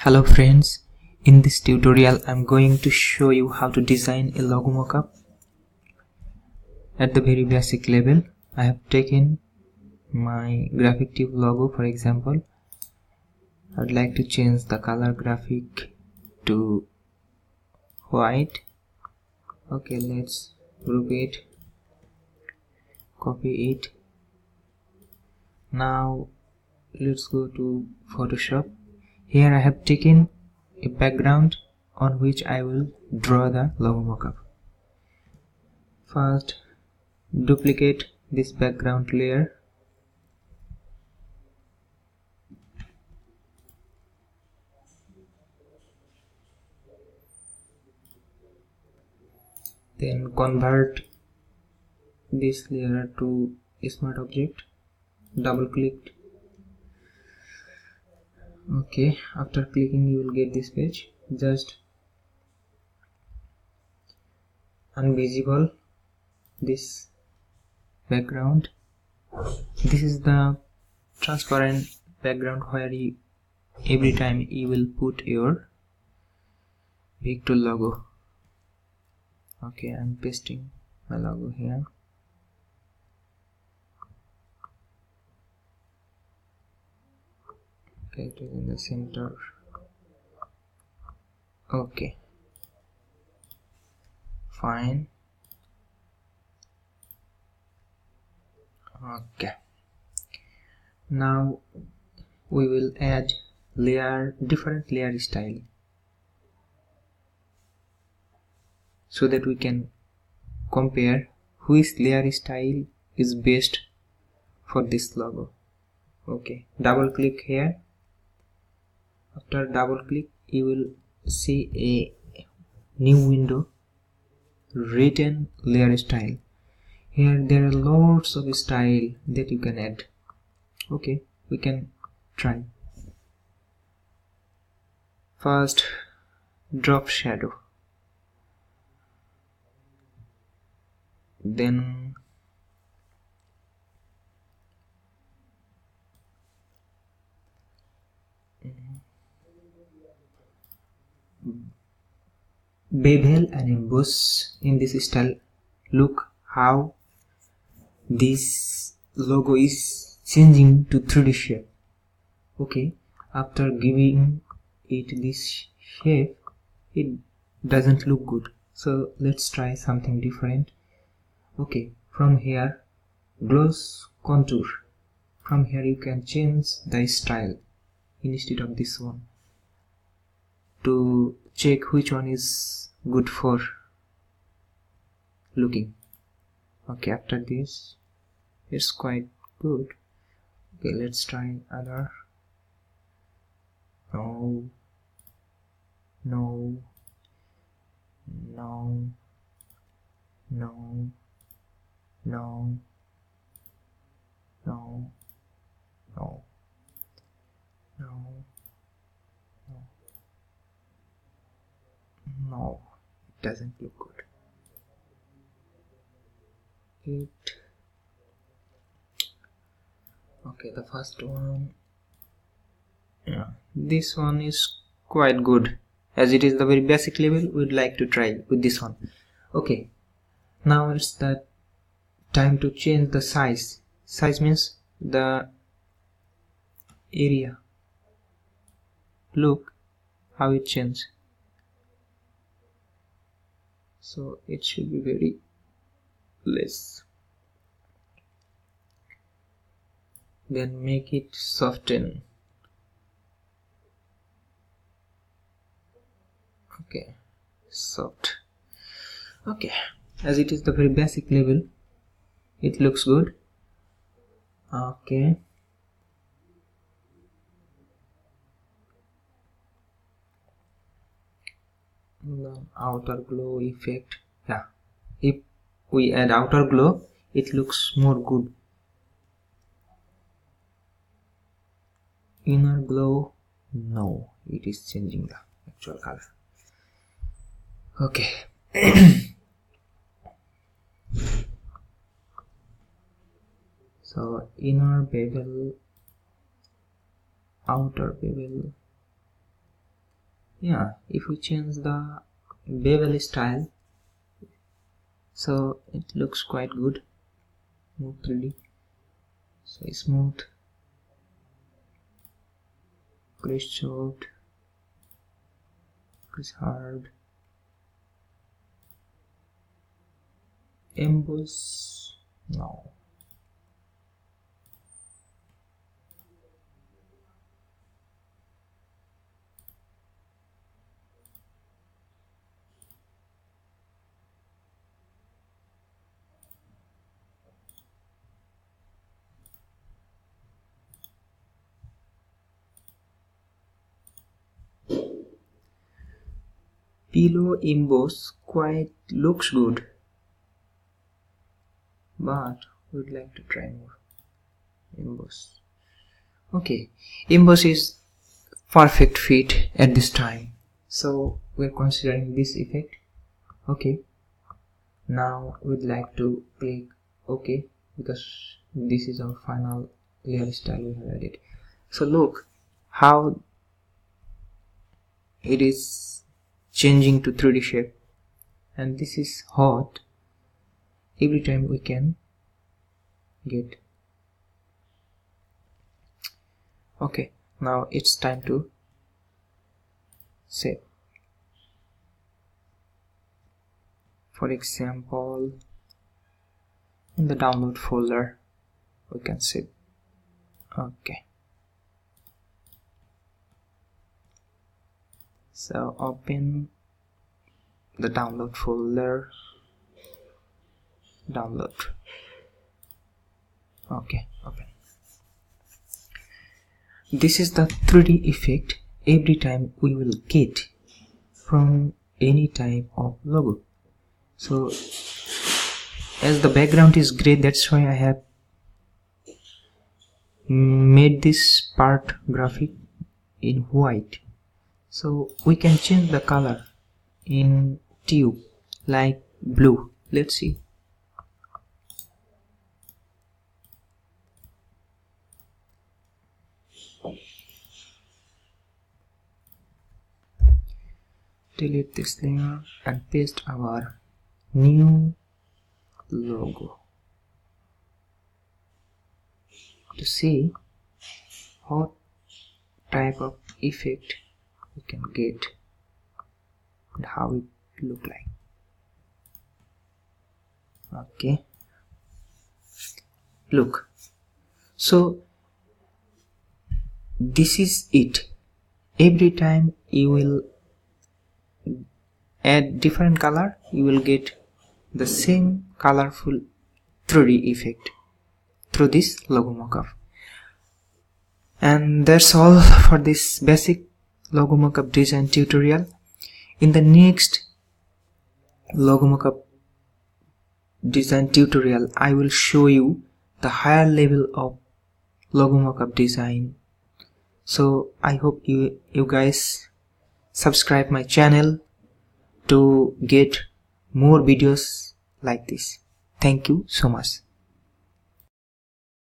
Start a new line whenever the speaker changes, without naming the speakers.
Hello friends, in this tutorial I'm going to show you how to design a logo mockup. At the very basic level, I have taken my graphic tube logo. For example, I would like to change the color graphic to white. Okay, let's group it, copy it. Now let's go to Photoshop. Here I have taken a background on which I will draw the logo mockup. First, duplicate this background layer. Then convert this layer to a smart object. Double click. Okay, after clicking you will get this page. Just invisible this background. This is the transparent background where every time you will put your vector logo. Okay, I'm pasting my logo here. Okay, it is in the center. Okay, fine. Okay, now we will add different layer style so that we can compare which layer style is best for this logo. Okay, double click here. After double click you will see a new window written layer style. Here there are lots of style that you can add. Okay, we can try. First, drop shadow, then bevel and emboss in this style. Look how this logo is changing to 3D shape. Okay, after giving it this shape, it doesn't look good, so let's try something different. Okay, from here, gloss contour. From here you can change the style instead of this one to check which one is good for looking. Okay, after this it's quite good. Okay, let's try other. No, no, no, no, no, no, no, no, no, it doesn't look good. Okay, the first one, yeah, this one is quite good. As it is the very basic level, we'd like to try with this one. Okay, now it's the time to change the size. Size means the area. Look how it changes. So it should be very less. Then make it soften. Okay, soft. Okay, as it is the very basic level, it looks good. Okay, the outer glow effect. Yeah, if we add outer glow, it looks more good. Inner glow, no, it is changing the actual color. Okay. So inner bevel, outer bevel, Yeah, if we change the bevel style, so it looks quite good, more 3D. So smooth, crease soft, crease hard, emboss. No. Pillow emboss quite looks good, but would like to try more emboss. Okay, emboss is perfect fit at this time, so we're considering this effect. Okay, now we'd like to click OK, because this is our final layer style we have added. So look how it is changing to 3D shape, and this is hot. Every time we can get. Okay, now it's time to save. For example, in the download folder we can save. Okay, so open the download folder, download. Okay, open. This is the 3D effect every time we will get from any type of logo. So as the background is gray, that's why I have made this part graphic in white. So we can change the color in tube like blue. Let's see. Delete this layer and paste our new logo. To see what type of effect we can get and how it look like. Okay, look, so this is it. Every time you will add different color, you will get the same colorful 3D effect through this logo mockup. And that's all for this basic logo mockup design tutorial. In the next logo mockup design tutorial, I will show you the higher level of logo mockup design. So I hope you guys subscribe my channel to get more videos like this. Thank you so much.